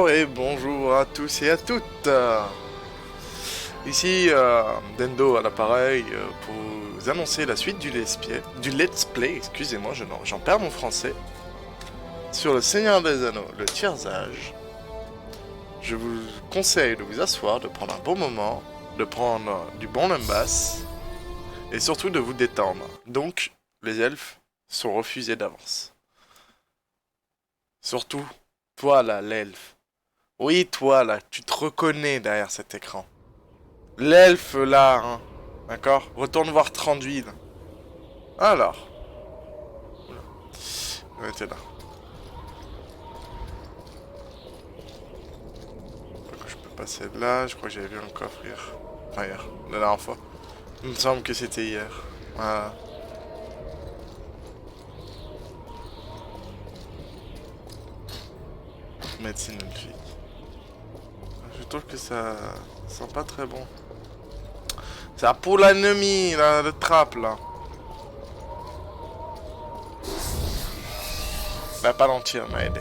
Et bonjour à tous et à toutes. Ici Dendo à l'appareil pour vous annoncer la suite du Let's Play, excusez-moi, j'en perds mon français, sur le Seigneur des Anneaux, le Tiers-Âge. Je vous conseille de vous asseoir, de prendre un bon moment, de prendre du bon lembas, et surtout de vous détendre. Donc, les elfes sont refusés d'avance. Surtout, toi là, l'elfe. Oui, toi là, tu te reconnais derrière cet écran. L'elfe là, hein. D'accord. Retourne voir Tranduil. Alors. Oula. On était là. Je peux passer là. Je crois que j'avais vu un coffre hier. Enfin hier, la dernière fois. Il me semble que c'était hier. Voilà. Médecine elfique. Je trouve que ça sent pas très bon. C'est pour l'ennemi, là, le trap là. Bah, pas l'entier m'a aidé.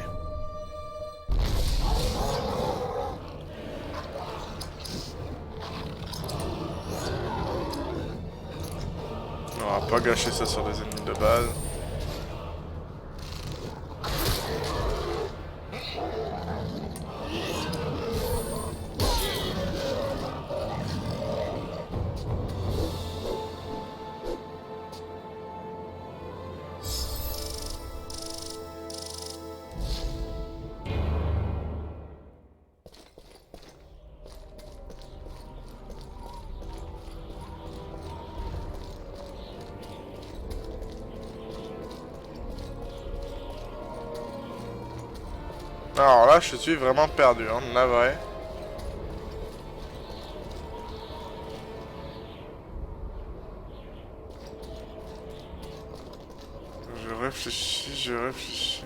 On va pas gâcher ça sur les ennemis de base. Alors là, je suis vraiment perdu, hein, navré. Je réfléchis.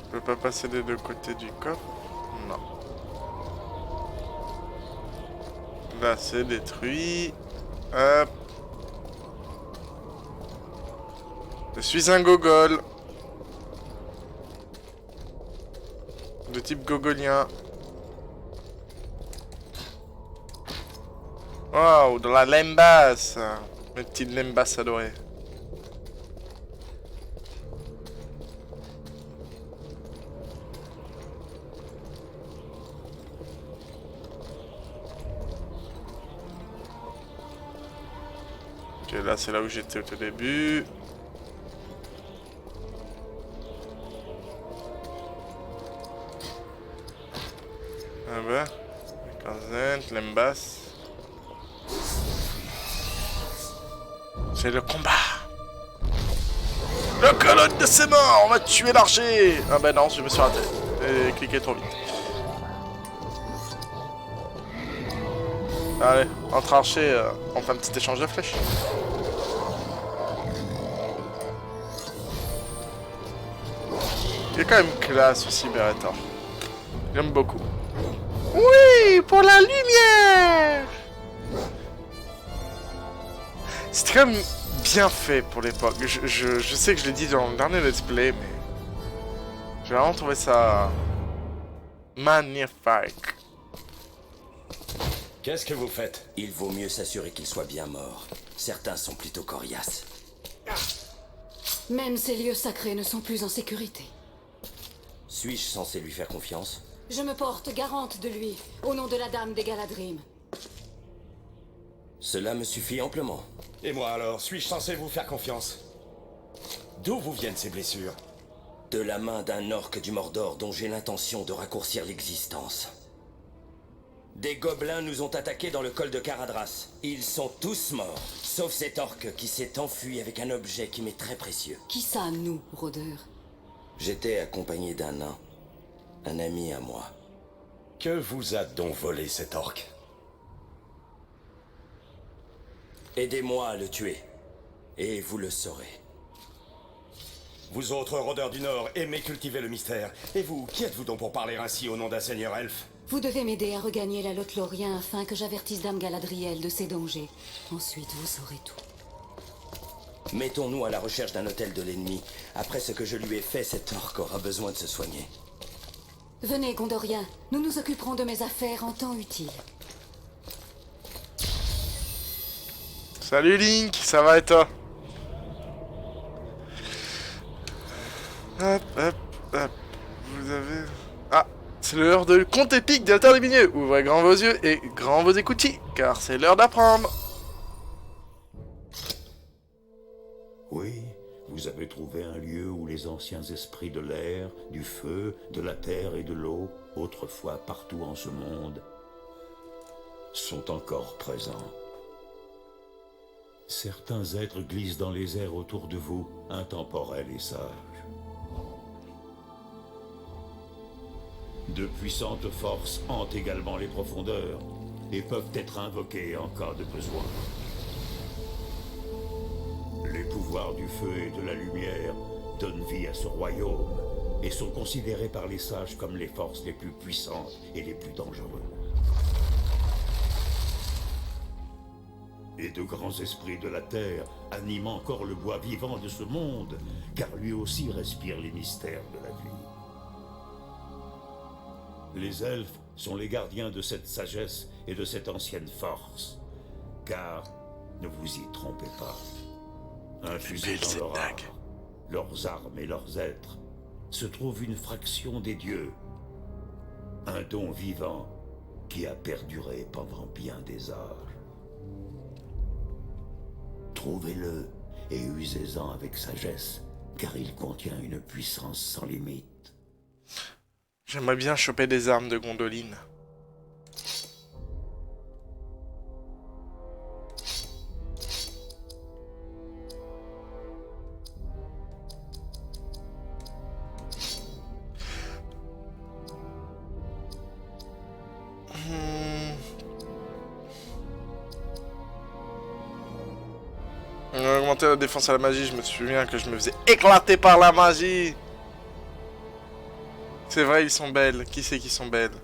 Je peux pas passer des deux côtés du coffre? Non. Là, c'est détruit. Hop. Je suis un gogol. De type gogolien. Waouh, de la lembasse. Mes petites lembasses adorées. Ok, là c'est là où j'étais au tout début. Ah bah. Quinzaine, lembasse. C'est le combat. Le colonne de ses morts, on va tuer l'archer. Ah bah non, je me suis raté. J'ai cliqué trop vite. Allez, entre archers, on fait un petit échange de flèches. Il est quand même classe aussi, Beretor. J'aime beaucoup. Oui, pour la lumière. C'était quand même bien fait pour l'époque. Je sais que je l'ai dit dans le dernier let's play, mais j'ai vraiment trouvé ça magnifique. Qu'est-ce que vous faites? Il vaut mieux s'assurer qu'il soit bien mort. Certains sont plutôt coriaces. Même ces lieux sacrés ne sont plus en sécurité. Suis-je censé lui faire confiance? Je me porte garante de lui, au nom de la Dame des Galadrim. Cela me suffit amplement. Et moi alors, suis-je censé vous faire confiance? D'où vous viennent ces blessures? De la main d'un orc du Mordor dont j'ai l'intention de raccourcir l'existence. Des gobelins nous ont attaqués dans le col de Caradhras. Ils sont tous morts, sauf cet orc qui s'est enfui avec un objet qui m'est très précieux. Qui ça, nous, rôdeurs? J'étais accompagné d'un nain, un ami à moi. Que vous a donc volé cet orc? Aidez-moi à le tuer, et vous le saurez. Vous autres rôdeurs du Nord aimez cultiver le mystère. Et vous, qui êtes-vous donc pour parler ainsi au nom d'un seigneur elfe? Vous devez m'aider à regagner la Lothlórien afin que j'avertisse Dame Galadriel de ses dangers. Ensuite, vous saurez tout. Mettons-nous à la recherche d'un hôtel de l'ennemi. Après ce que je lui ai fait, cet orc aura besoin de se soigner. Venez, Gondorien, nous nous occuperons de mes affaires en temps utile. Salut Link, ça va et toi? Hop, hop, hop. Vous avez... Ah, c'est l'heure de conte épique d'Alter des Milieux. Ouvrez grand vos yeux et grand vos écoutilles, car c'est l'heure d'apprendre. Oui, vous avez trouvé un lieu où les anciens esprits de l'air, du feu, de la terre et de l'eau, autrefois partout en ce monde, sont encore présents. Certains êtres glissent dans les airs autour de vous, intemporels et sages. De puissantes forces hantent également les profondeurs et peuvent être invoquées en cas de besoin. Les pouvoirs du feu et de la lumière donnent vie à ce royaume et sont considérés par les sages comme les forces les plus puissantes et les plus dangereuses. Et de grands esprits de la terre animent encore le bois vivant de ce monde, car lui aussi respire les mystères de la vie. Les elfes sont les gardiens de cette sagesse et de cette ancienne force, car, ne vous y trompez pas, infusés dans leur art, leurs armes et leurs êtres, se trouve une fraction des dieux, un don vivant qui a perduré pendant bien des âges. Trouvez-le et usez-en avec sagesse, car il contient une puissance sans limite. J'aimerais bien choper des armes de Gondoline. On a augmenté la défense à la magie, je me souviens que je me faisais éclater par la magie. C'est vrai, ils sont belles. Qui c'est qui sont belles?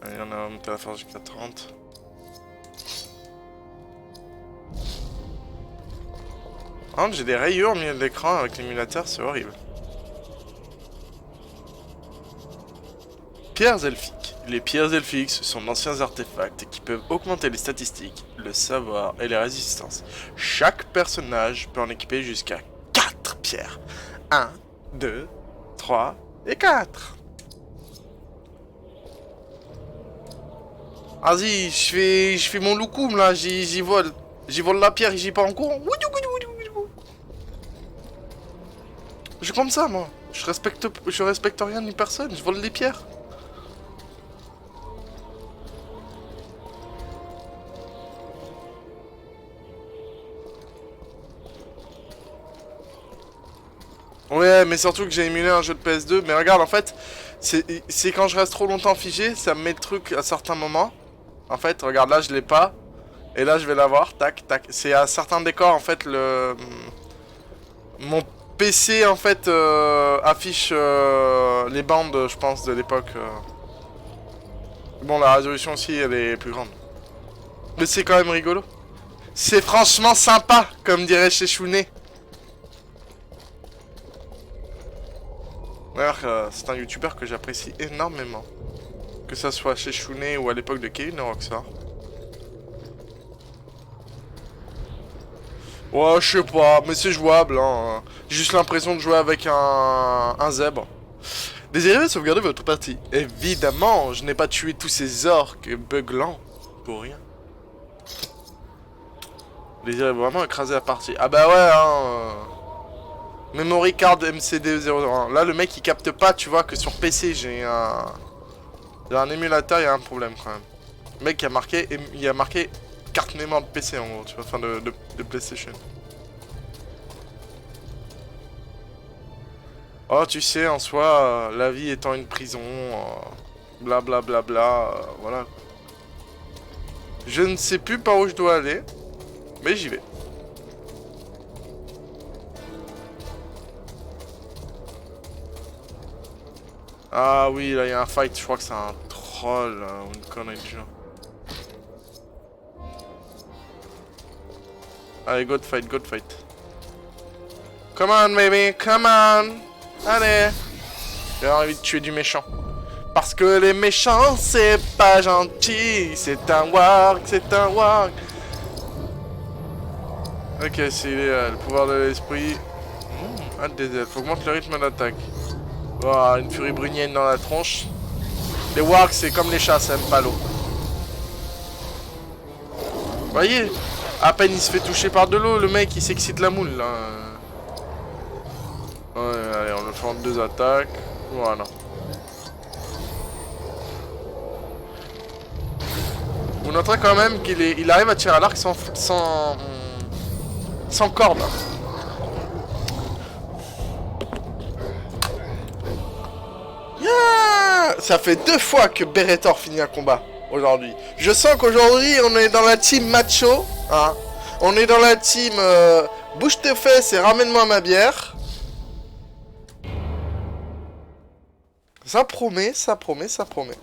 Allez, on a augmenté la force jusqu'à 30. Oh, j'ai des rayures au milieu de l'écran avec l'émulateur, c'est horrible. Pierres elfiques. Les pierres elfiques sont d'anciens artefacts qui peuvent augmenter les statistiques, le savoir et les résistances. Chaque personnage peut en équiper jusqu'à 4 pierres. 1, 2, 3 et 4. Vas-y, je fais mon loukoum là, j'y vole. J'y vole la pierre et j'y pars en courant. Je suis comme ça moi. Je respecte rien ni personne, je vole les pierres. Ouais, mais surtout que j'ai émulé un jeu de PS2. Mais regarde, en fait, c'est quand je reste trop longtemps figé, ça me met le truc à certains moments. En fait, regarde, là, je l'ai pas. Et là, je vais l'avoir. Tac, tac. C'est à certains décors, en fait, mon PC, en fait, affiche les bandes, je pense, de l'époque. Bon, la résolution aussi, elle est plus grande. Mais c'est quand même rigolo. C'est franchement sympa, comme dirait chez Chounet. D'ailleurs, c'est un youtubeur que j'apprécie énormément. Que ça soit chez Chounet ou à l'époque de Kevin Rockstar. Ouais, je sais pas, mais c'est jouable, hein. J'ai juste l'impression de jouer avec un zèbre. Désirez sauvegarder votre partie. Évidemment, je n'ai pas tué tous ces orques beuglants pour rien. Désirez vraiment écraser la partie. Ah bah ouais, hein. Memory card MCD001. Là, le mec il capte pas, tu vois, que sur PC j'ai un émulateur, il y a un problème quand même. Le mec il a marqué carte mémoire de PC en gros, tu vois, enfin de PlayStation. Oh, tu sais, en soi, la vie étant une prison, blablabla, voilà. Je ne sais plus par où je dois aller, mais j'y vais. Ah oui, là il y a un fight, je crois que c'est un troll ou une connerie du genre. Allez, go de fight, go de fight. Come on, baby, come on. Allez. J'ai envie de tuer du méchant. Parce que les méchants, c'est pas gentil. C'est un warg, c'est un warg. Ok, c'est le pouvoir de l'esprit. Hâte des elfes. Augmente le rythme d'attaque. Oh, une furie brunienne dans la tronche. Les wargs, c'est comme les chats, ça aime pas l'eau. Voyez, à peine il se fait toucher par de l'eau, le mec il s'excite la moule là. Ouais, allez, on le fait en 2 attaques. Voilà. Vous noterez quand même qu'il arrive à tirer à l'arc sans corde. Yeah, ça fait 2 fois que Beretor finit un combat aujourd'hui. Je sens qu'aujourd'hui on est dans la team macho. Hein. On est dans la team bouge tes fesses et ramène-moi ma bière. Ça promet, ça promet, ça promet.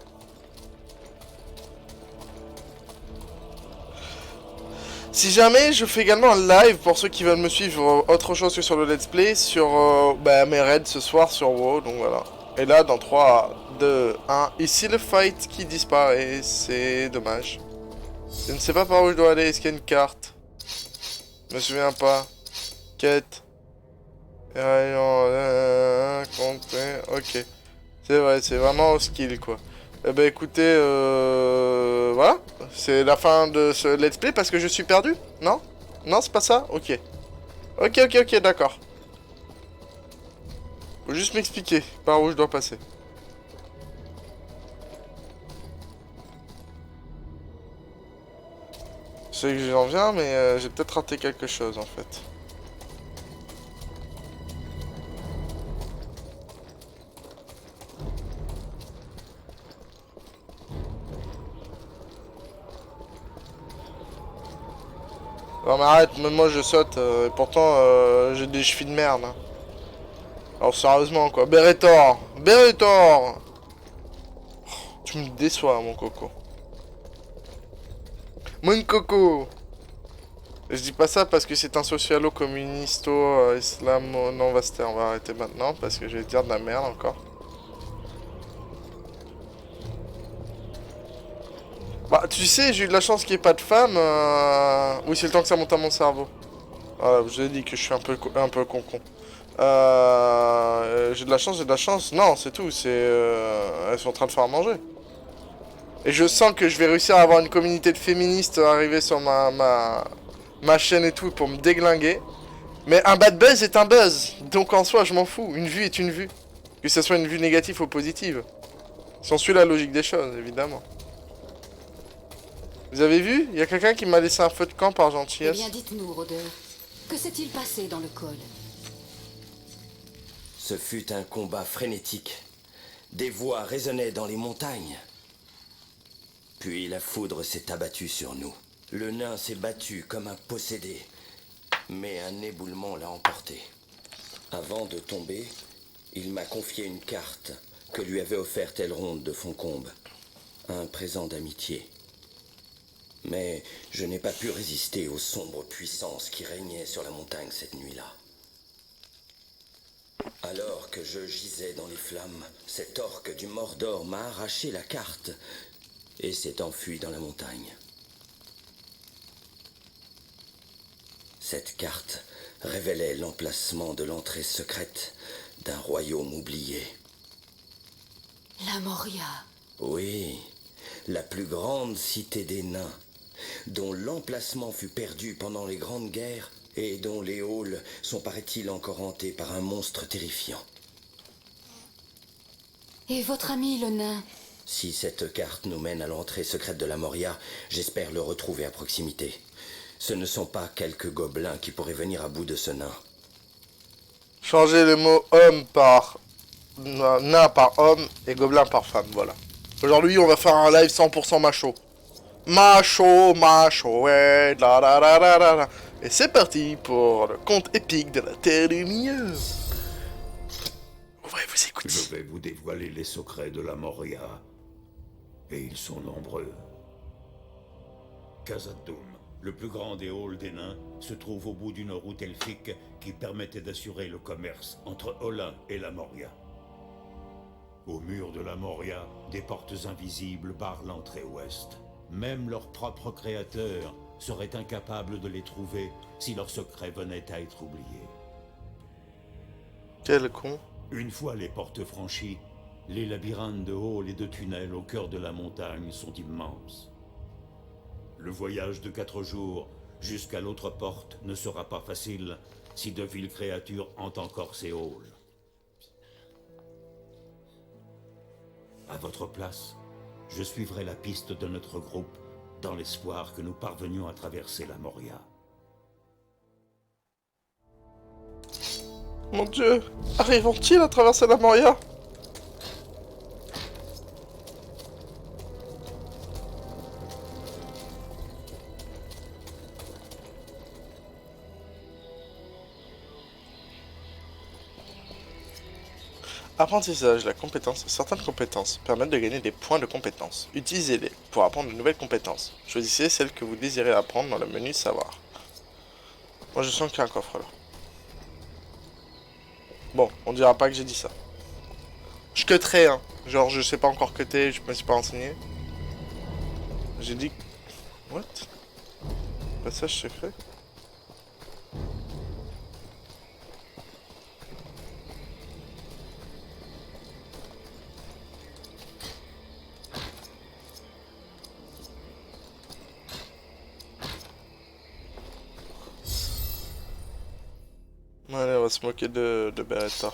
Si jamais, je fais également un live pour ceux qui veulent me suivre autre chose que sur le let's play, sur mes raids ce soir sur WoW, donc voilà. Et là, dans 3, 2, 1, ici le fight qui disparaît, c'est dommage. Je ne sais pas par où je dois aller, est-ce qu'il y a une carte? Je me souviens pas. Quête. Compter, ok. C'est vrai, c'est vraiment au skill quoi. Eh ben écoutez, voilà. C'est la fin de ce let's play parce que je suis perdu. Non? Non, c'est pas ça? Ok. Ok, d'accord. Faut juste m'expliquer par où je dois passer. Je sais que j'en viens, mais j'ai peut-être raté quelque chose en fait. Non mais arrête, même moi je saute, et pourtant j'ai des chevilles de merde. Hein. Alors sérieusement quoi, Beretor, Beretor, tu me déçois mon coco. Mon coco. Je dis pas ça parce que c'est un socialo-communisto islamo... Non, on va arrêter maintenant parce que je vais dire de la merde encore. Bah, tu sais, j'ai eu de la chance qu'il n'y ait pas de femme. Oui, c'est le temps que ça monte à mon cerveau. Voilà, je vous ai dit que je suis un peu con-con. J'ai de la chance. Non, c'est tout. Elles sont en train de faire à manger. Et je sens que je vais réussir à avoir une communauté de féministes arriver sur ma chaîne et tout pour me déglinguer. Mais un bad buzz est un buzz. Donc en soi, je m'en fous. Une vue est une vue. Que ce soit une vue négative ou positive. Si on suit la logique des choses, évidemment. Vous avez vu? Il y a quelqu'un qui m'a laissé un feu de camp par Eh gentillesse. bien, dites-nous, rôdeur, que s'est-il passé dans le col? Ce fut un combat frénétique. Des voix résonnaient dans les montagnes. Puis la foudre s'est abattue sur nous. Le nain s'est battu comme un possédé, mais un éboulement l'a emporté. Avant de tomber, il m'a confié une carte que lui avait offerte Elrond de Foncombe. Un présent d'amitié. Mais je n'ai pas pu résister aux sombres puissances qui régnaient sur la montagne cette nuit-là. Alors que je gisais dans les flammes, cet orque du Mordor m'a arraché la carte et s'est enfui dans la montagne. Cette carte révélait l'emplacement de l'entrée secrète d'un royaume oublié. La Moria. Oui, la plus grande cité des nains, dont l'emplacement fut perdu pendant les grandes guerres et dont les halls sont, paraît-il, encore hantés par un monstre terrifiant. Et votre ami le nain? Si cette carte nous mène à l'entrée secrète de la Moria, j'espère le retrouver à proximité. Ce ne sont pas quelques gobelins qui pourraient venir à bout de ce nain. Changer le mot homme par... nain par homme et gobelin par femme, voilà. Aujourd'hui, on va faire un live 100% macho. Macho, ouais, la la la la la la. Et c'est parti pour le conte épique de la Terre du Milieu. Ouvrez vos écoutez. Je vais vous dévoiler les secrets de la Moria. Et ils sont nombreux. Khazad-dûm, Le plus grand des halls des nains se trouve au bout d'une route elfique qui permettait d'assurer le commerce entre Olin et la Moria. Au mur de la Moria, des portes invisibles barrent l'entrée ouest. Même leurs propres créateurs seraient incapables de les trouver si leur secret venait à être oublié. Quel con. Une fois les portes franchies, les labyrinthes de halls et de tunnels au cœur de la montagne sont immenses. Le voyage de 4 jours jusqu'à l'autre porte ne sera pas facile si de viles créatures hantent encore ces halls. À votre place, je suivrai la piste de notre groupe dans l'espoir que nous parvenions à traverser la Moria. Mon Dieu, arriveront-ils à traverser la Moria? Apprentissage, la compétence. Certaines compétences permettent de gagner des points de compétences. Utilisez-les pour apprendre de nouvelles compétences. Choisissez celles que vous désirez apprendre dans le menu savoir. Moi je sens qu'il y a un coffre là. Bon, on dira pas que j'ai dit ça. Je cutterai, hein. Genre je sais pas encore cutter, je me suis pas renseigné. J'ai dit... What? Passage secret? Allez, on va se moquer de Beretta.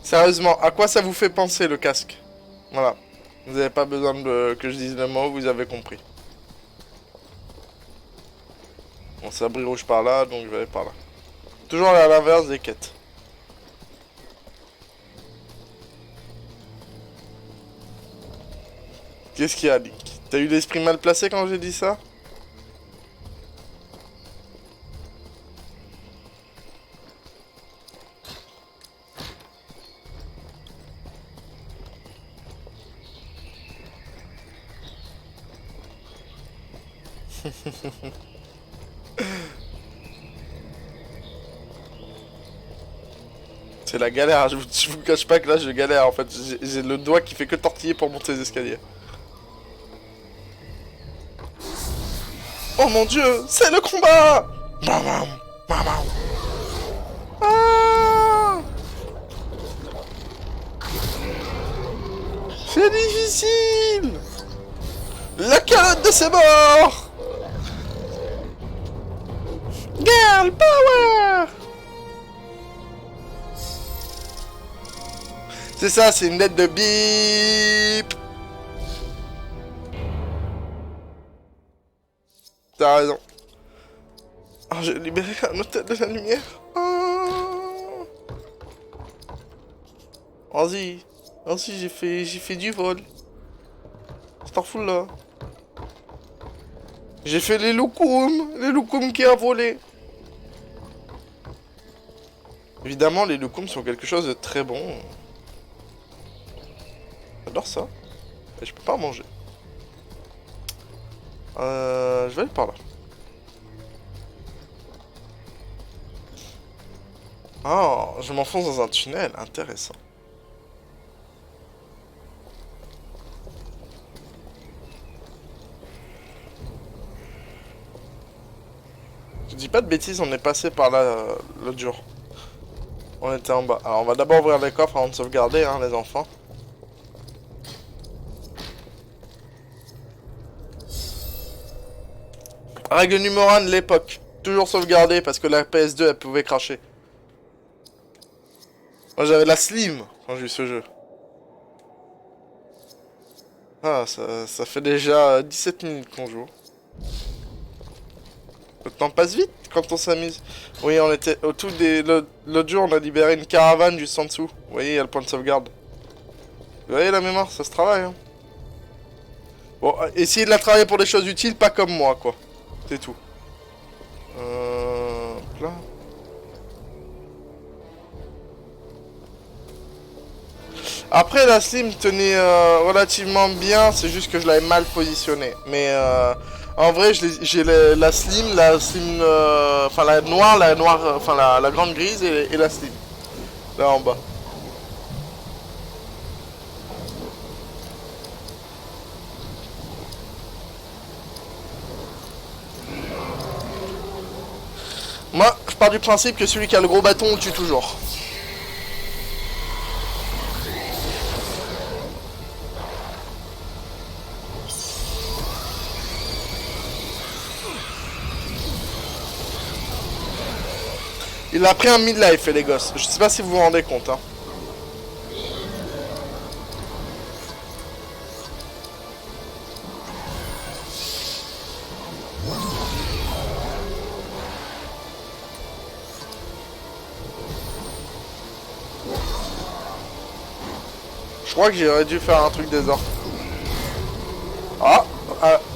Sérieusement, à quoi ça vous fait penser le casque? Voilà. Vous n'avez pas besoin que je dise le mot, vous avez compris. Bon, c'est abri rouge par là, donc je vais aller par là. Toujours à l'inverse des quêtes. Qu'est-ce qu'il y a, Link? T'as eu l'esprit mal placé quand j'ai dit ça? C'est la galère, je vous cache pas que là je galère en fait, j'ai le doigt qui fait que tortiller pour monter les escaliers. Oh mon dieu, c'est le combat! Mamam, mamam. Ah, c'est difficile! La calotte de ses morts! Girl power! C'est ça, c'est une lettre de bip! T'as raison. Oh, j'ai libéré un hôtel de la lumière. Oh. Vas-y. Vas-y, j'ai fait du vol. Starful là. J'ai fait les loukoums qui a volé. Évidemment, les loukoums sont quelque chose de très bon. J'adore ça. Et je peux pas en manger. Je vais aller par là. Oh, je m'enfonce dans un tunnel. Intéressant. Je dis pas de bêtises, on est passé par là l'autre jour. On était en bas. Alors on va d'abord ouvrir les coffres avant de sauvegarder, hein, les enfants. Règle numéro 1 de l'époque. Toujours sauvegarder parce que la PS2 elle pouvait cracher. Moi j'avais la Slim quand j'ai eu ce jeu. Ah, ça fait déjà 17 minutes qu'on joue. Le temps passe vite quand on s'amuse. Oui, on était au tout des... L'autre jour, on a libéré une caravane juste en dessous. Vous voyez, il y a le point de sauvegarde. Vous voyez la mémoire, ça se travaille. Hein. Bon, essayez de la travailler pour des choses utiles, pas comme moi, quoi. C'est tout. Là. Après, la slim tenait relativement bien, c'est juste que je l'avais mal positionnée. Mais en vrai, j'ai la slim, enfin la noire, enfin la grande grise et la slim. Là en bas. Moi, je pars du principe que celui qui a le gros bâton tue toujours. Il a pris un midlife, les gosses. Je sais pas si vous vous rendez compte, hein. Je crois que j'aurais dû faire un truc des ordres. Ah,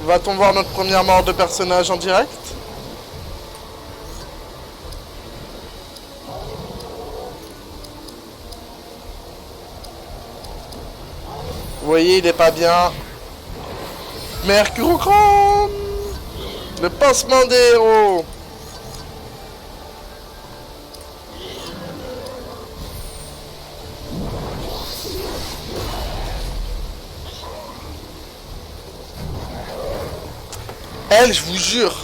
va-t-on voir notre première mort de personnage en direct? Vous voyez, il est pas bien. Mercurochrome! Le pansement des héros! Elle, je vous jure,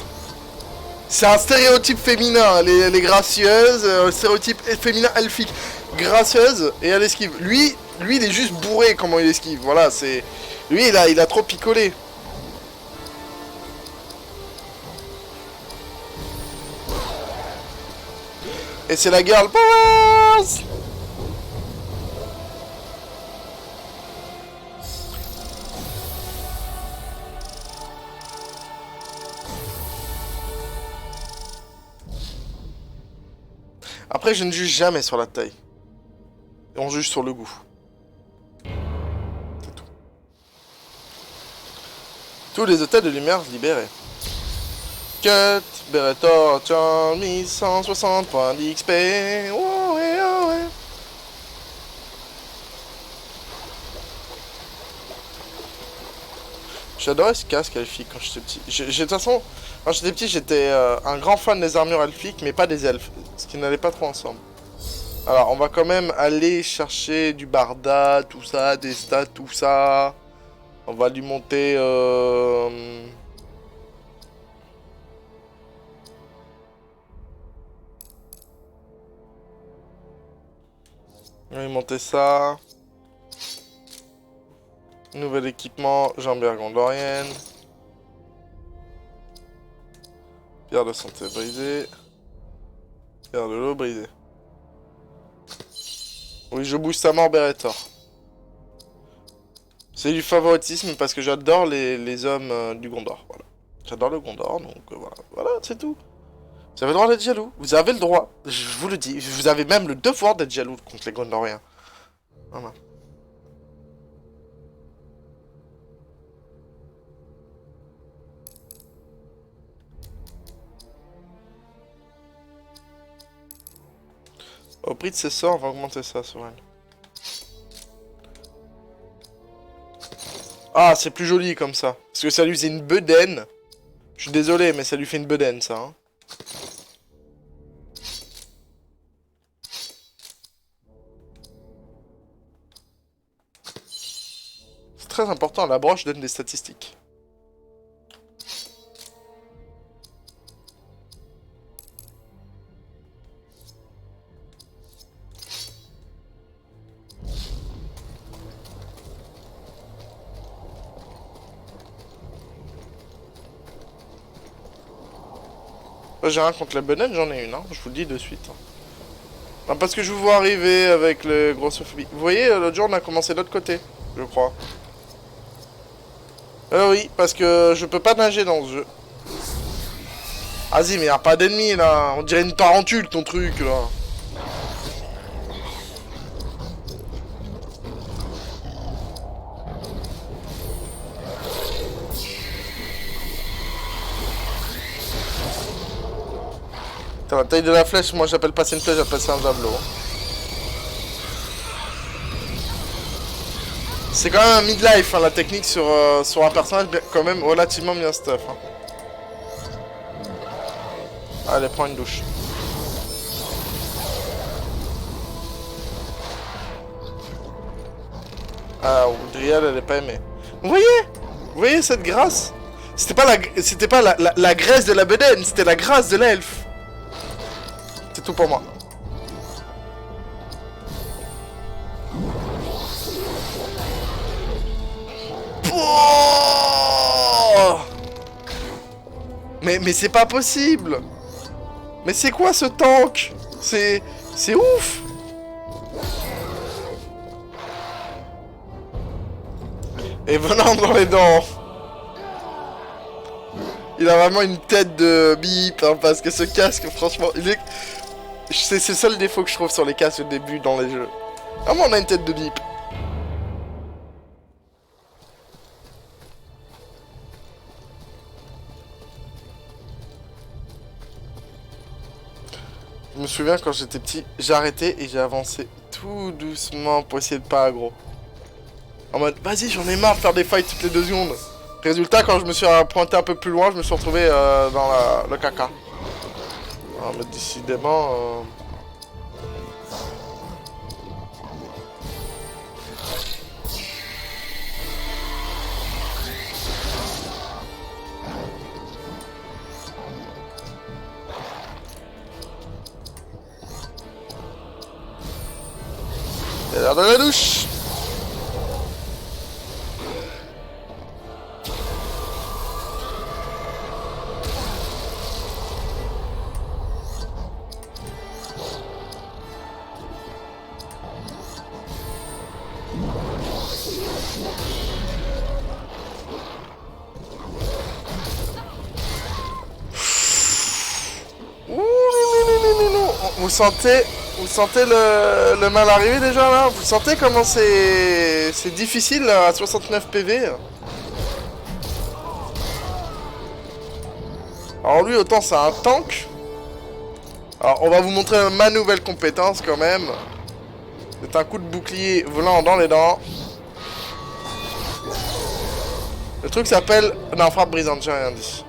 c'est un stéréotype féminin, les gracieuses, stéréotype féminin elfique. Gracieuse et elle esquive. Lui, il est juste bourré comment il esquive. Voilà, c'est... Lui, il a trop picolé. Et c'est la girl powers. Après, je ne juge jamais sur la taille. Et on juge sur le goût. C'est tout. Tous les hôtels de lumière libérés. Cut, Beretor, Charm, 1160 points d'XP. Ouais, ouais. J'adorais ce casque elfique quand j'étais petit. De toute façon, quand j'étais petit, j'étais un grand fan des armures elfiques, mais pas des elfes. Ce qui n'allait pas trop ensemble. Alors, on va quand même aller chercher du barda, tout ça, des stats, tout ça. On va lui monter... On va lui monter ça. Nouvel équipement, jambière gondorienne. Pierre de santé brisée. Pierre de l'eau brisée. Oui, je booste à mort Beretor. C'est du favoritisme parce que j'adore les hommes du Gondor. Voilà. J'adore le Gondor, donc voilà. Voilà, c'est tout. Vous avez le droit d'être jaloux. Vous avez le droit. Je vous le dis. Vous avez même le devoir d'être jaloux contre les Gondoriens. Voilà. Au prix de ses sorts, on va augmenter ça sur elle. Ah, c'est plus joli comme ça. Parce que ça lui faisait une bedaine. Je suis désolé, mais ça lui fait une bedaine, ça. Hein. C'est très important, la broche donne des statistiques. J'ai rien contre la bedaine, j'en ai une, hein. Je vous le dis de suite. Hein. Non, parce que je vous vois arriver avec le grossophobie. Vous voyez, l'autre jour, on a commencé de l'autre côté, je crois. Oui, parce que je peux pas nager dans ce jeu. Vas-y, mais y'a pas d'ennemis là. On dirait une tarentule ton truc là. Putain, la taille de la flèche, moi j'appelle pas ça une flèche, j'appelle ça un javelot. C'est quand même un midlife, hein, la technique sur un personnage quand même relativement bien stuff. Hein. Allez, prends une douche. Ah, Audriel, elle est pas aimée. Vous voyez cette grâce? C'était pas la graisse de la bedaine, c'était la grâce de l'elfe. C'est tout pour moi. Oh, mais c'est pas possible. Mais c'est quoi ce tank? C'est ouf. Et venant dans les dents. Il a vraiment une tête de bip, hein, parce que ce casque, franchement, c'est le seul défaut que je trouve sur les casques au début dans les jeux. Vraiment, on a une tête de bip. Je me souviens quand j'étais petit, j'ai arrêté et j'ai avancé tout doucement pour essayer de pas aggro. En mode, vas-y, j'en ai marre de faire des fights toutes les 2 secondes. Résultat, quand je me suis pointé un peu plus loin, je me suis retrouvé dans le caca. Ah, mais décidément... Il a l'air de la douche. Vous sentez le mal arriver déjà là? Vous sentez comment c'est difficile là, à 69 PV? Alors lui autant c'est un tank. Alors on va vous montrer ma nouvelle compétence quand même. C'est un coup de bouclier volant dans les dents. Le truc s'appelle... Non, frappe brisante, j'ai rien dit.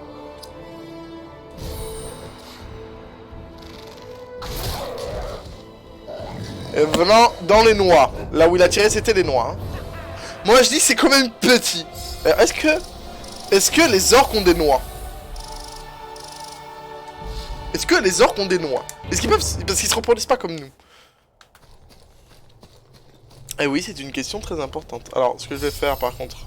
Et venant dans les noix. Là où il a tiré, c'était les noix. Hein. Moi, je dis c'est quand même petit. Est-ce que les orques ont des noix? Est-ce que les orques ont des noix? Est-ce qu'ils peuvent... Parce qu'ils se reproduisent pas comme nous. Eh oui, c'est une question très importante. Alors, ce que je vais faire, par contre...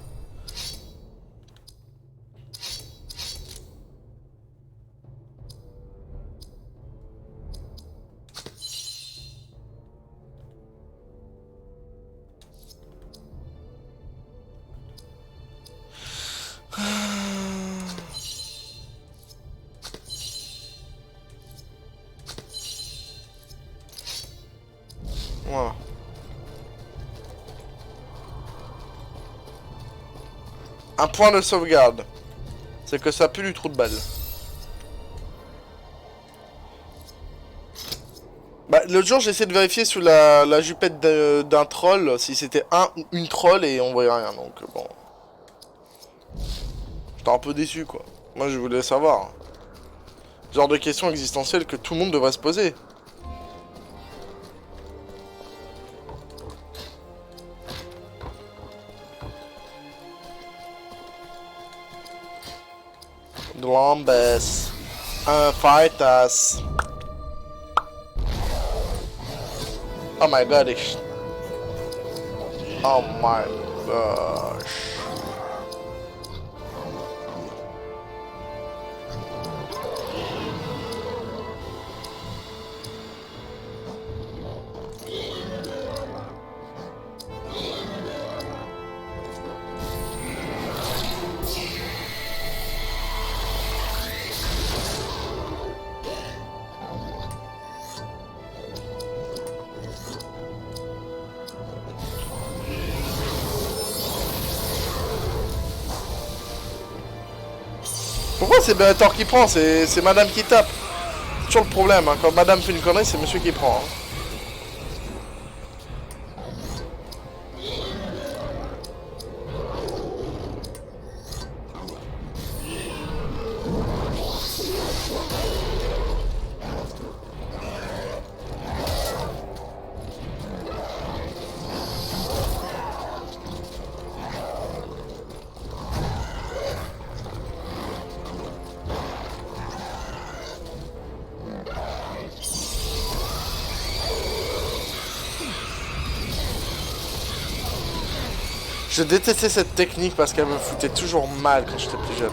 Voilà. Un point de sauvegarde. C'est que ça pue du trou de balle. Bah, l'autre jour, j'ai essayé de vérifier sous la jupette d'un troll si c'était un ou une troll et on voyait rien. Donc, bon. J'étais un peu déçu, quoi. Moi, je voulais savoir. Genre de questions existentielles que tout le monde devrait se poser. Lambes. Un fightas. Oh my gosh. Oh my gosh. Pourquoi c'est Bellator qui prend? C'est madame qui tape. C'est toujours le problème, hein. Quand madame fait une connerie, c'est monsieur qui prend. Hein. Je détestais cette technique parce qu'elle me foutait toujours mal quand j'étais plus jeune.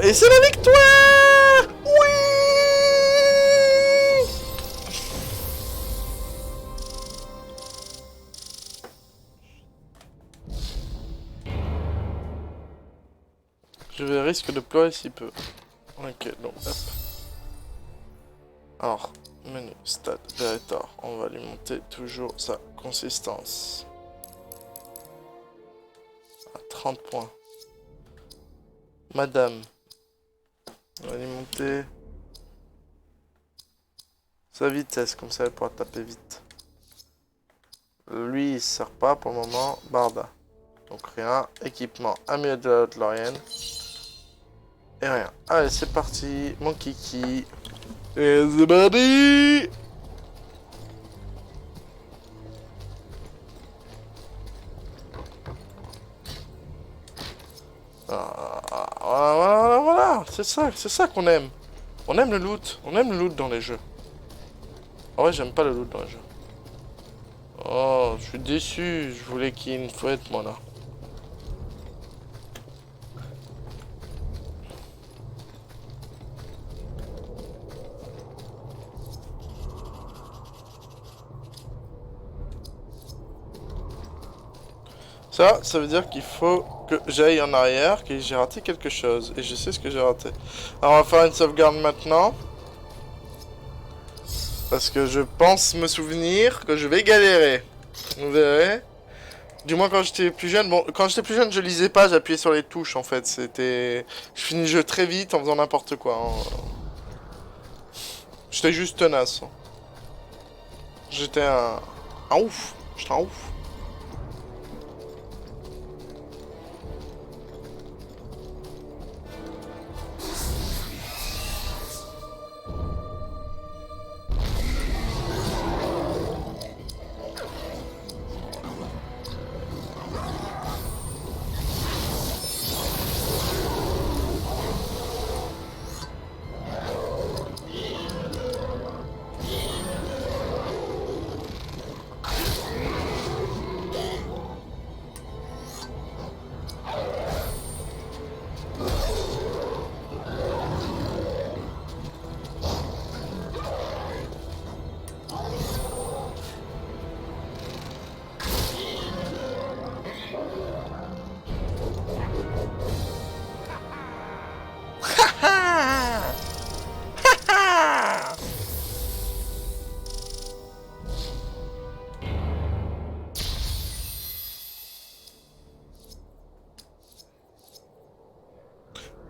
Et c'est la victoire! Oui! Je vais risque de pleurer si peu. Ok, donc hop. Alors, menu, stade, Bellator. On va lui monter toujours sa consistance. À 30 points. Madame. On va lui monter sa vitesse, comme ça elle pourra taper vite. Lui il sert pas pour le moment. Barda. Donc rien. Équipement, amulette de la Haute-Laurienne. Et rien. Allez, c'est parti. Mon kiki. Et c'est parti. Voilà. C'est ça qu'on aime. On aime le loot. On aime le loot dans les jeux. Ah ouais, j'aime pas le loot dans les jeux. Oh, je suis déçu. Je voulais qu'il y ait une fouette, moi, là. Ça veut dire qu'il faut que j'aille en arrière, que j'ai raté quelque chose. Et je sais ce que j'ai raté. Alors on va faire une sauvegarde maintenant. Parce que je pense me souvenir que je vais galérer. Vous verrez. Du moins quand j'étais plus jeune. Bon, quand j'étais plus jeune, je lisais pas, j'appuyais sur les touches en fait. C'était... Je finis le jeu très vite en faisant n'importe quoi. Hein. J'étais juste tenace. Hein. J'étais un ouf. J'étais un ouf.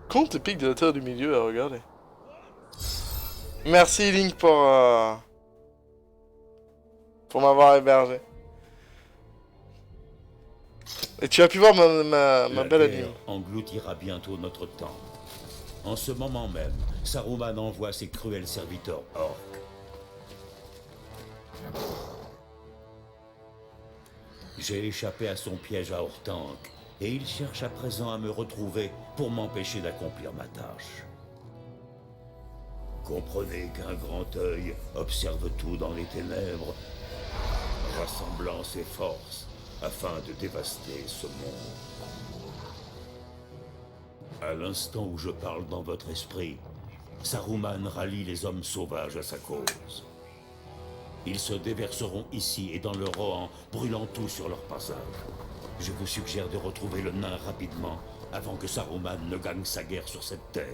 Compte les pics de la terre du milieu à regarder. Merci Link pour m'avoir hébergé. Et tu as pu voir ma belle anime. Engloutira bientôt notre temps. En ce moment même, Saruman envoie ses cruels serviteurs orques. J'ai échappé à son piège à Ortank, et il cherche à présent à me retrouver pour m'empêcher d'accomplir ma tâche. Comprenez qu'un grand œil observe tout dans les ténèbres, rassemblant ses forces afin de dévaster ce monde. À l'instant où je parle dans votre esprit, Saruman rallie les hommes sauvages à sa cause. Ils se déverseront ici et dans le Rohan, brûlant tout sur leur passage. Je vous suggère de retrouver le nain rapidement, avant que Saruman ne gagne sa guerre sur cette terre.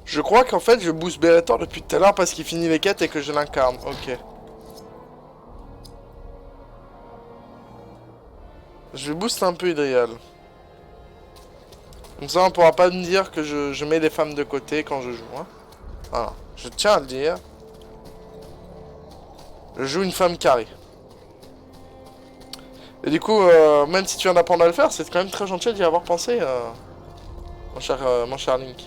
Je crois qu'en fait je booste Bellator depuis tout à l'heure parce qu'il finit les quêtes et que je l'incarne. Ok. Je vais booster un peu Idrial. Comme ça on pourra pas me dire que je mets les femmes de côté quand je joue. Hein. Voilà. Je tiens à le dire. Je joue une femme carrée. Et du coup, même si tu viens d'apprendre à le faire, c'est quand même très gentil d'y avoir pensé, mon cher Link.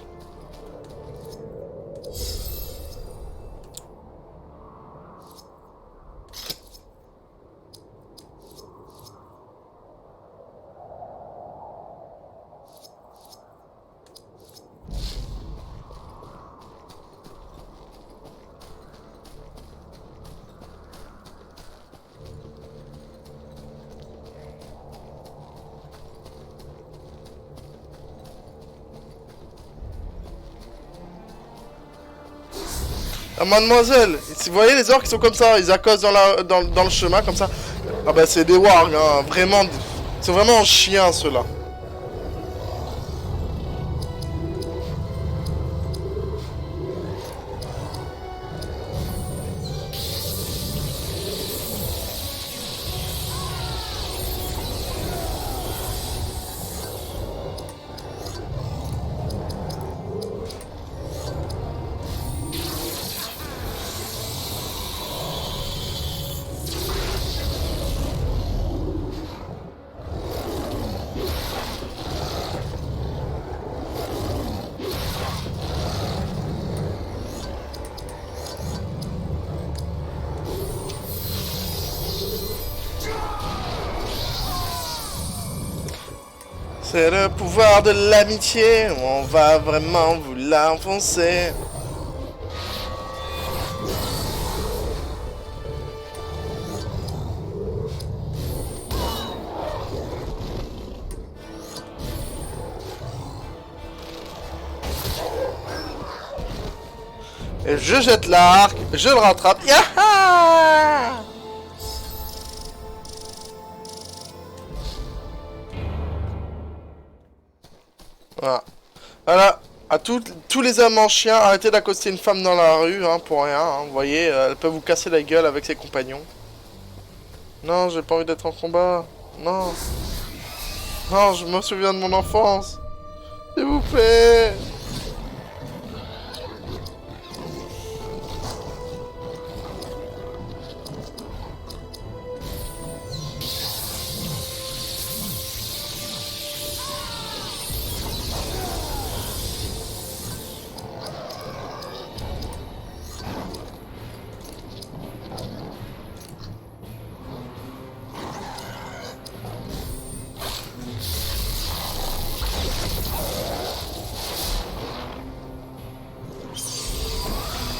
Ah, mademoiselle, si vous voyez les orques qui sont comme ça, ils accostent dans le chemin comme ça. Ah bah c'est des wargs, hein, vraiment. Ils sont vraiment chiens ceux-là. C'est le pouvoir de l'amitié, on va vraiment vous l'enfoncer. Et je jette l'arc, je le rattrape. Yaha! Voilà. Voilà. À tous les amants chiens, arrêtez d'accoster une femme dans la rue, hein, pour rien. Hein. Vous voyez, elle peut vous casser la gueule avec ses compagnons. Non, j'ai pas envie d'être en combat. Non. Non, je me souviens de mon enfance. S'il vous plaît.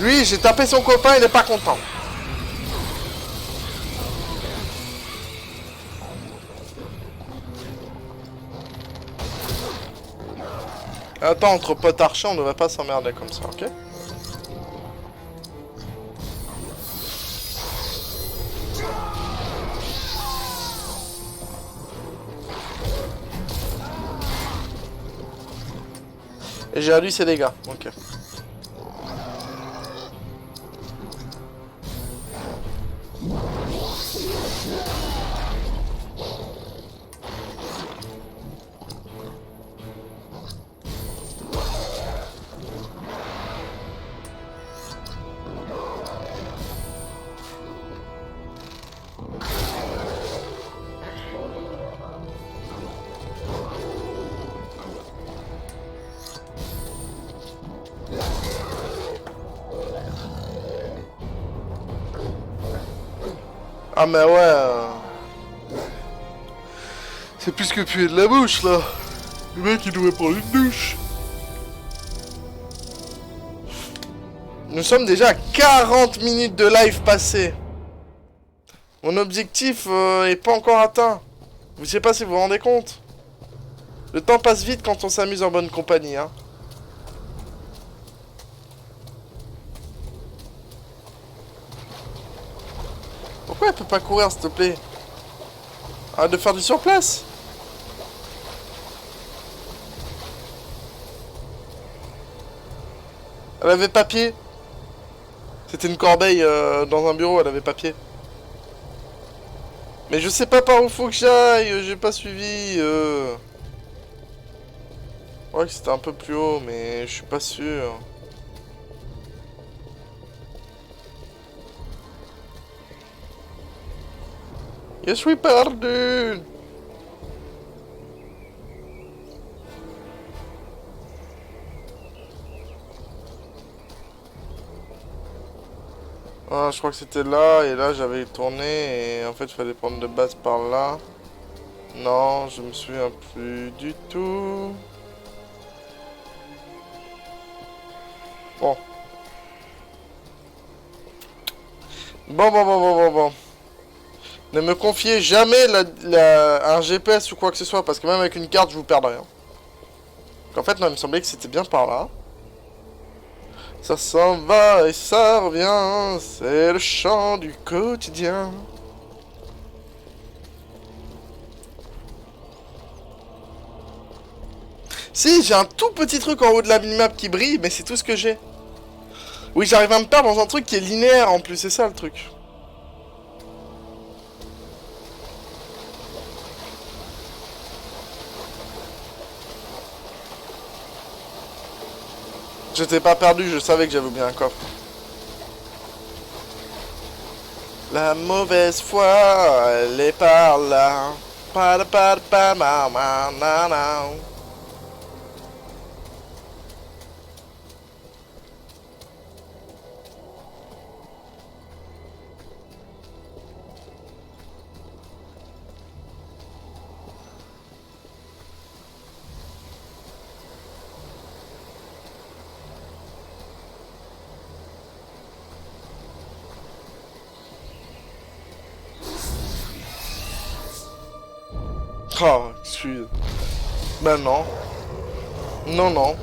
Lui, j'ai tapé son copain, il est pas content. Attends, entre potes archers, on devrait pas s'emmerder comme ça, ok? Et j'ai réduit ses dégâts, ok. Ah mais ouais, c'est plus que puer de la bouche là. Le mec il devrait prendre une douche. Nous sommes déjà à 40 minutes de live passé. Mon objectif est pas encore atteint. Vous savez pas si vous vous rendez compte. Le temps passe vite quand on s'amuse en bonne compagnie, hein. Pourquoi elle peut pas courir, s'il te plaît? Arrête de faire du surplace. Elle avait papier. C'était une corbeille dans un bureau, elle avait papier. Mais je sais pas par où faut que j'aille, j'ai pas suivi. Je crois que c'était un peu plus haut, mais je suis pas sûr. Je suis perdu. Ah, je crois que c'était là, et là j'avais tourné, et en fait il fallait prendre de base par là. Non, je me souviens plus du tout. Bon. Bon. Ne me confiez jamais un GPS ou quoi que ce soit, parce que même avec une carte, je vous perdrai. Hein. En fait, non, il me semblait que c'était bien par là. Ça s'en va et ça revient, c'est le chant du quotidien. Si, j'ai un tout petit truc en haut de la minimap qui brille, mais c'est tout ce que j'ai. Oui, j'arrive à me perdre dans un truc qui est linéaire en plus, c'est ça le truc. J'étais pas perdu, je savais que j'avais oublié un coffre. La mauvaise foi, elle est par là. Oh, excuse. Ben non. Non.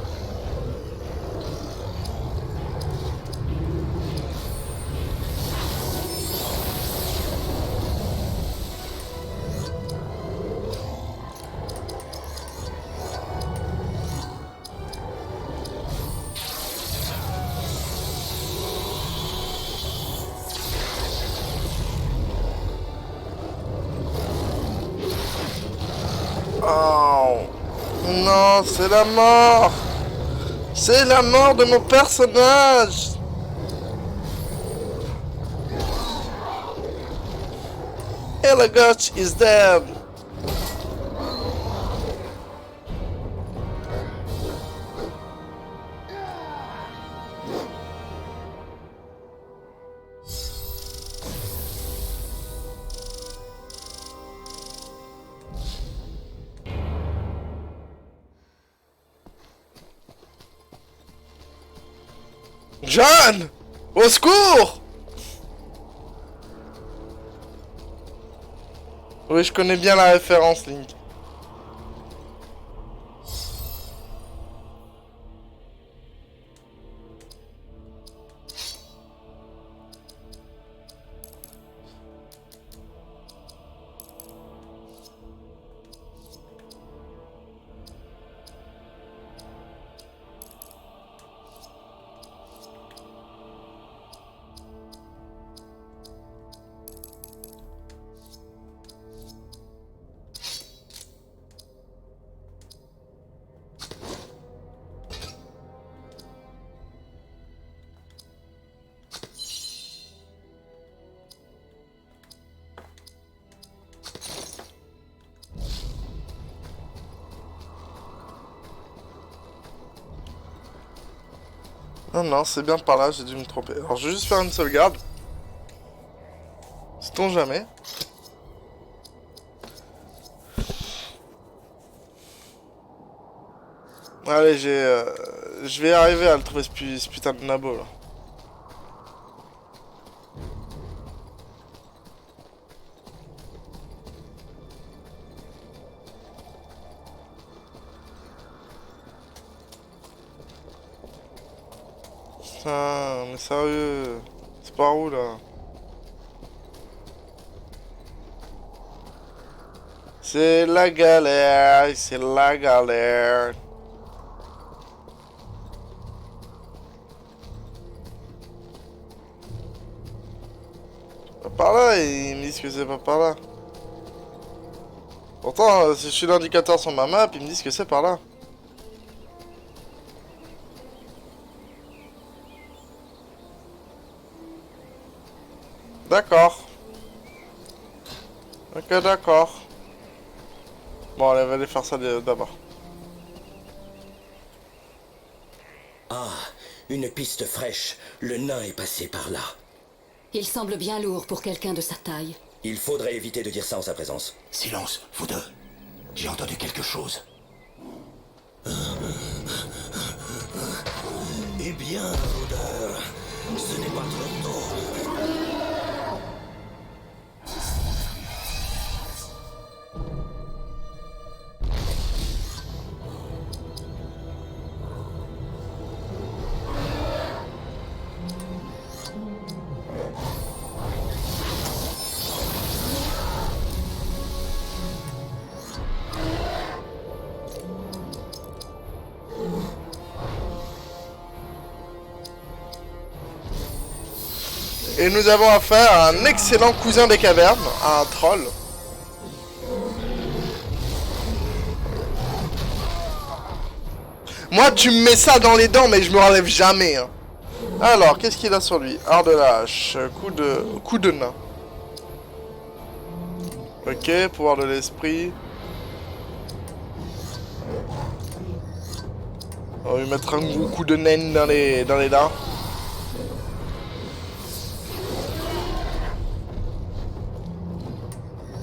Oh. Non, c'est la mort. C'est la mort de mon personnage. Elagotch is dead. John! Au secours! Oui, je connais bien la référence, Link. Non, c'est bien par là, j'ai dû me tromper. Alors, je vais juste faire une sauvegarde. Sait-on jamais. Allez, je vais arriver à le trouver, ce putain de nabo, là. Putain, mais sérieux. C'est par où là? C'est la galère, c'est la galère. Pas par là, ils me disent que c'est pas par là. Pourtant, si je suis l'indicateur sur ma map, ils me disent que c'est par là. D'accord. Ok, d'accord. Bon, allez, on va aller faire ça d'abord. Ah, une piste fraîche. Le nain est passé par là. Il semble bien lourd pour quelqu'un de sa taille. Il faudrait éviter de dire ça en sa présence. Silence, vous deux. J'ai entendu quelque chose. Eh bien, rôdeur, ce n'est pas trop tôt. Et nous avons affaire à un excellent cousin des cavernes, à un troll. Moi, tu me mets ça dans les dents, mais je me relève jamais. Hein. Alors, qu'est-ce qu'il a sur lui? Art de la hache, coup de nain. Ok, pouvoir de l'esprit. On va lui mettre un gros coup de naine dans les dents.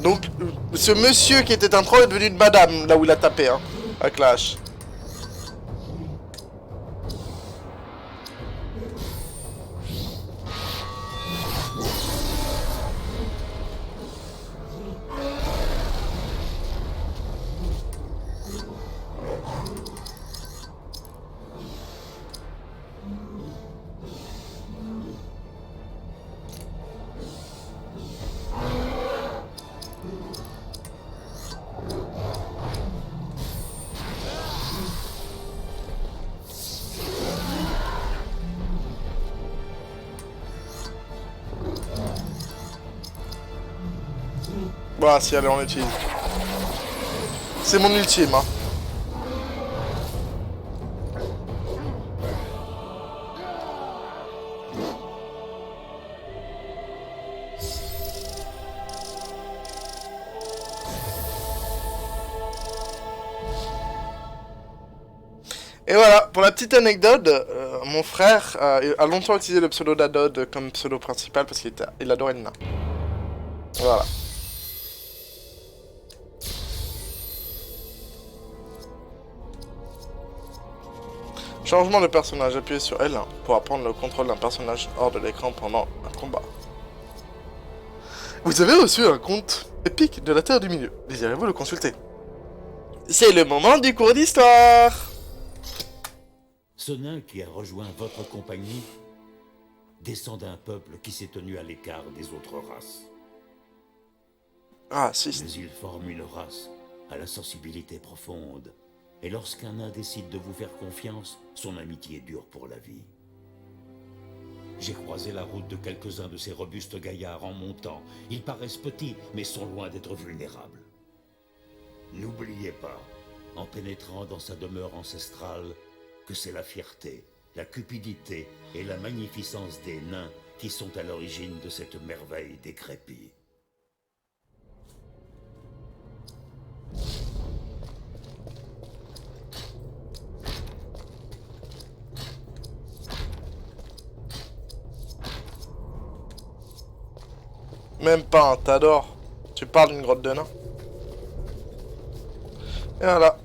Donc, ce monsieur qui était un troll est devenu une madame, là où il a tapé, hein, avec la hache. Voilà, si, allez, on l'utilise. C'est mon ultime, hein. Et voilà, pour la petite anecdote, mon frère a longtemps utilisé le pseudo d'Adod comme pseudo principal parce qu'il adorait le nain. Voilà. Changement de personnage, appuyez sur L1 pour apprendre le contrôle d'un personnage hors de l'écran pendant un combat. Vous avez reçu un conte épique de la Terre du Milieu. Désirez-vous le consulter? C'est le moment du cours d'histoire. Ce nain qui a rejoint votre compagnie descend d'un peuple qui s'est tenu à l'écart des autres races. Ah, si. Mais il forme une race à la sensibilité profonde. Et lorsqu'un nain décide de vous faire confiance, son amitié dure pour la vie. J'ai croisé la route de quelques-uns de ces robustes gaillards en montant. Ils paraissent petits, mais sont loin d'être vulnérables. N'oubliez pas, en pénétrant dans sa demeure ancestrale, que c'est la fierté, la cupidité et la magnificence des nains qui sont à l'origine de cette merveille décrépie. Même pas, hein, t'adores. Tu parles d'une grotte de nains. Et voilà.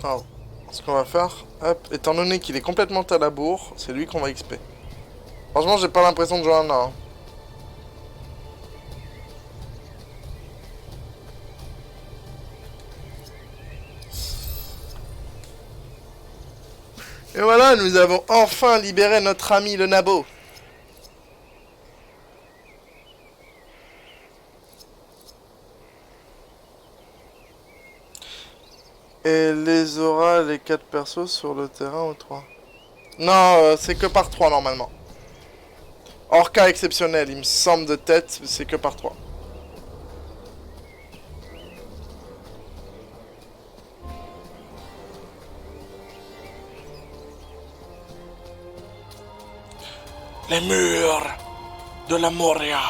Alors, ce qu'on va faire, hop, étant donné qu'il est complètement à la bourre, c'est lui qu'on va XP. Franchement, j'ai pas l'impression de jouer un nain. Hein. Et voilà, nous avons enfin libéré notre ami le Nabo. Et les auras, les 4 persos sur le terrain ou 3? Non, c'est que par 3 normalement. Hors cas exceptionnel, il me semble de tête, c'est que par 3. Les murs de la Moria.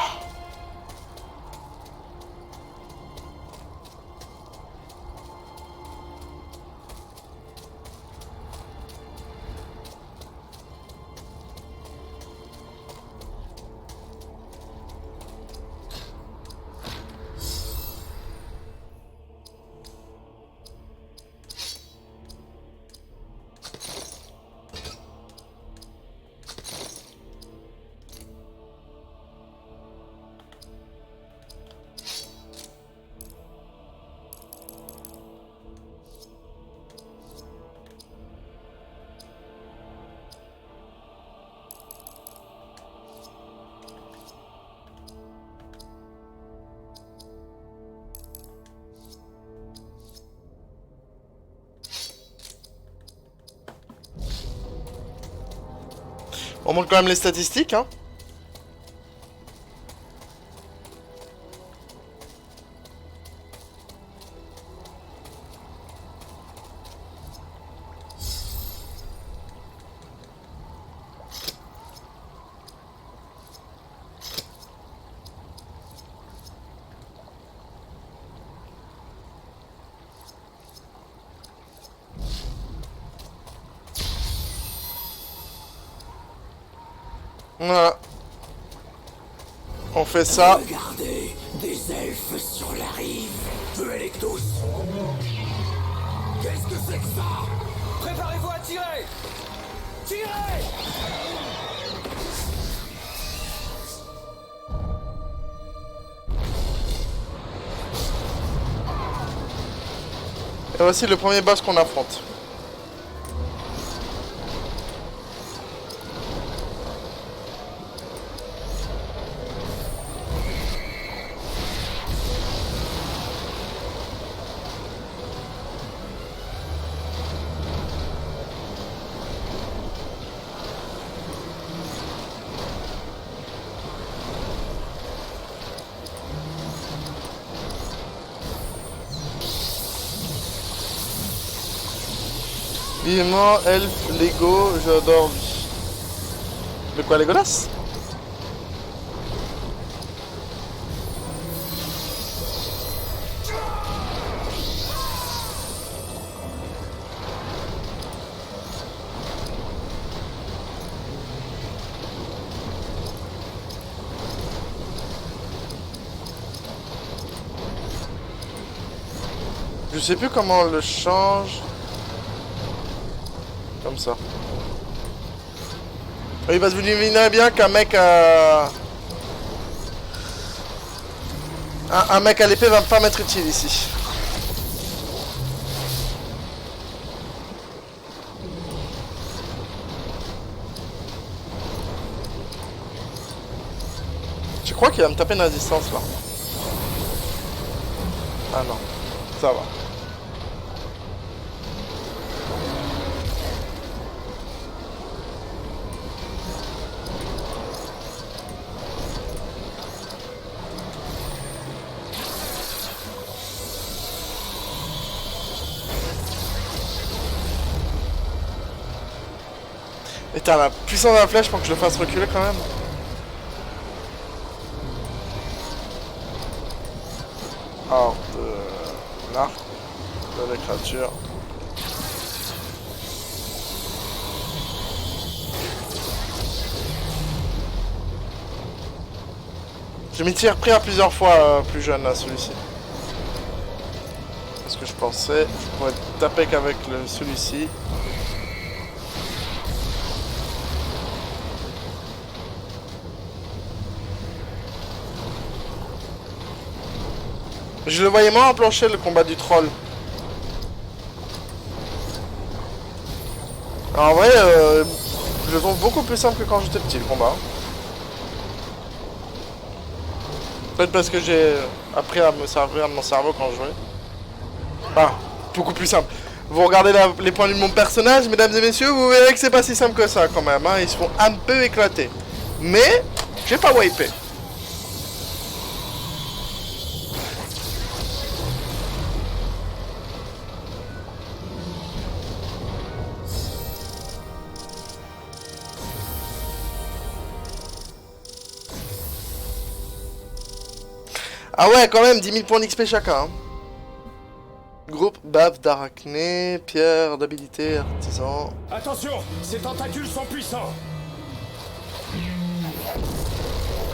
On montre quand même les statistiques, hein. Voilà. On fait ça. Regardez, des elfes sur la rive. Tuez-les tous. Qu'est-ce que c'est que ça? Préparez-vous à tirer. Tirez! Et voici le premier boss qu'on affronte. Vivement, elfe, Lego, j'adore. De quoi, Legolas? Je sais plus comment on le change. Comme ça. Oui, parce que vous devinez bien qu'un mec à... Un mec à l'épée va pas m'être utile ici. Je crois qu'il va me taper une résistance là. Ah non, ça va. Et t'as la puissance de la flèche pour que je le fasse reculer quand même. Hors de l'arc de la créature. Je m'y tire pris à plusieurs fois plus jeune à celui-ci. Parce que je pensais je pourrais taper qu'avec celui-ci. Je le voyais moins enclenché le combat du troll. En vrai, je le trouve beaucoup plus simple que quand j'étais petit, le combat. Peut-être parce que j'ai appris à me servir de mon cerveau quand je jouais. Enfin, beaucoup plus simple. Vous regardez les points de vue de mon personnage, mesdames et messieurs, vous verrez que c'est pas si simple que ça quand même. Hein. Ils se font un peu éclater. Mais, j'ai pas wipé. Ah ouais, quand même, 10 000 points d'XP chacun. Hein. Groupe, bave d'arachné, pierre d'habilité, artisan... Attention, ces tentacules sont puissants.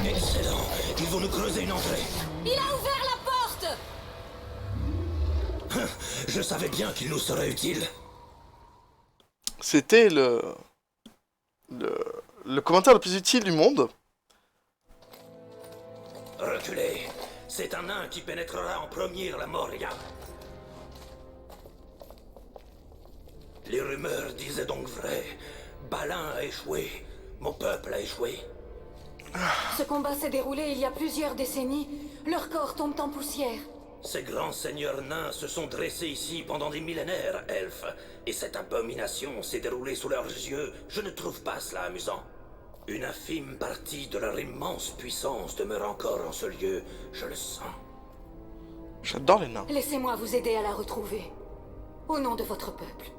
Excellent. Ils vont nous creuser une entrée. Il a ouvert la porte! Je savais bien qu'il nous serait utile. C'était le commentaire le plus utile du monde. Reculez. C'est un nain qui pénétrera en premier la Moria. Les rumeurs disaient donc vrai. Balin a échoué. Mon peuple a échoué. Ce combat s'est déroulé il y a plusieurs décennies. Leurs corps tombent en poussière. Ces grands seigneurs nains se sont dressés ici pendant des millénaires, elfes. Et cette abomination s'est déroulée sous leurs yeux. Je ne trouve pas cela amusant. Une infime partie de leur immense puissance demeure encore en ce lieu. Je le sens. J'adore les nains. Laissez-moi vous aider à la retrouver. Au nom de votre peuple.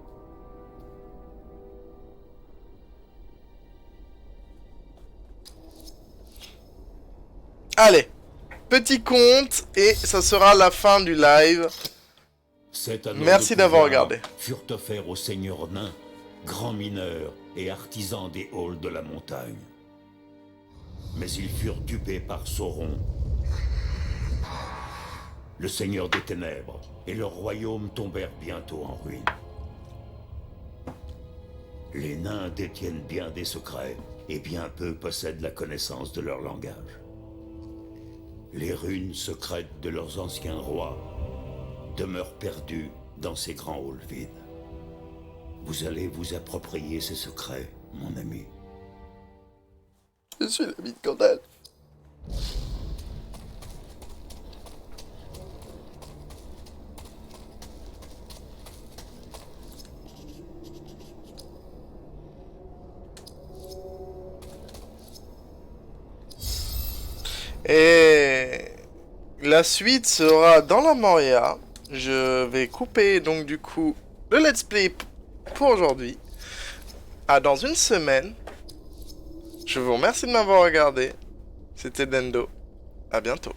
Allez, petit compte et ça sera la fin du live. Merci d'avoir regardé. Furent offerts aux seigneurs nains, grands mineurs et artisans des halls de la montagne. Mais ils furent dupés par Sauron, le seigneur des ténèbres, et leurs royaumes tombèrent bientôt en ruine. Les nains détiennent bien des secrets, et bien peu possèdent la connaissance de leur langage. Les runes secrètes de leurs anciens rois demeurent perdues dans ces grands halls vides. Vous allez vous approprier ces secrets, mon ami. Je suis l'ami de Gandalf. Et la suite sera dans la Moria. Je vais couper donc du coup le let's play pour aujourd'hui. À dans une semaine. Je vous remercie de m'avoir regardé. C'était Dendo. À bientôt.